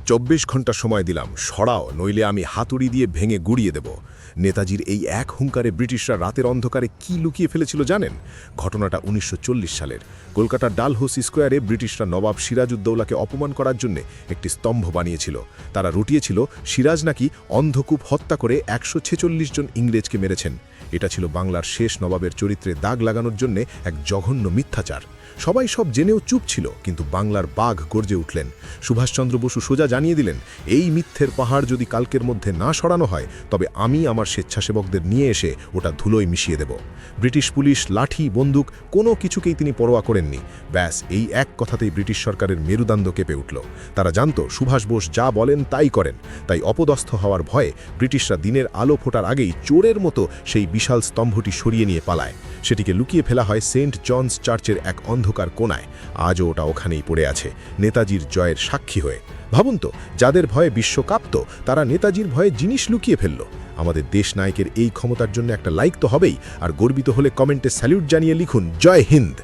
24 ঘন্টা সময় দিলাম, সরাও, নইলে আমি হাতুড়ি দিয়ে ভেঙে গুড়িয়ে দেব। নেতাজির এই এক হুঙ্কারে ব্রিটিশরা রাতের অন্ধকারে কি লুকিয়ে ফেলেছিল জানেন? ঘটনাটা 1940 সালের। কলকাতার ডালহৌসি স্কোয়ারে ব্রিটিশরা নবাব সিরাজউদ্দৌলাকে অপমান করার জন্য একটি স্তম্ভ বানিয়েছিল। তারা রটিয়েছিল সিরাজ নাকি অন্ধকূপ হত্যা করে 146 জন ইংরেজকে মেরেছেন। এটা ছিল বাংলার শেষ নবাবের চরিত্রে দাগ লাগানোর জন্য এক জঘন্য মিথ্যাচার। সবাই সব জেনেও চুপ ছিল, কিন্তু বাংলার বাঘ গর্জে উঠলেন। সুভাষচন্দ্র বসু সোজা জানিয়ে দিলেন, এই মিথ্যের পাহাড় যদি কালকের মধ্যে না সরানো হয়, তবে আমি আমার স্বেচ্ছাসেবকদের নিয়ে এসে ওটা ধুলোয় মিশিয়ে দেব। ব্রিটিশ পুলিশ, লাঠি, বন্দুক কোনো কিছুকেই তিনি পরোয়া করেননি। ব্যাস, এই এক কথাতেই ব্রিটিশ সরকারের মেরুদণ্ড কেঁপে উঠল। তারা জানত সুভাষ বোস যা বলেন তাই করেন। তাই অপদস্থ হওয়ার ভয়ে ব্রিটিশরা দিনের আলো ফোটার আগেই চোরের মতো সেই বিশাল স্তম্ভটি সরিয়ে নিয়ে পালায়। সেটিকে লুকিয়ে ফেলা হয় সেন্ট জনস চার্চের এক অন্ধকার কোণায়। আজও ওটা ওখানেই পড়ে আছে, নেতাজির জয়ের সাক্ষী হয়ে। ভাবুন তো, যাদের ভয়ে বিশ্ব কাঁপত, তারা নেতাজির ভয়ে জিনিস লুকিয়ে ফেলল। আমাদের দেশ নায়কের এই ক্ষমতার জন্য একটা লাইক তো হবেই, আর গর্বিত হলে কমেন্টে স্যালিউট জানিয়ে লিখুন, জয় হিন্দ।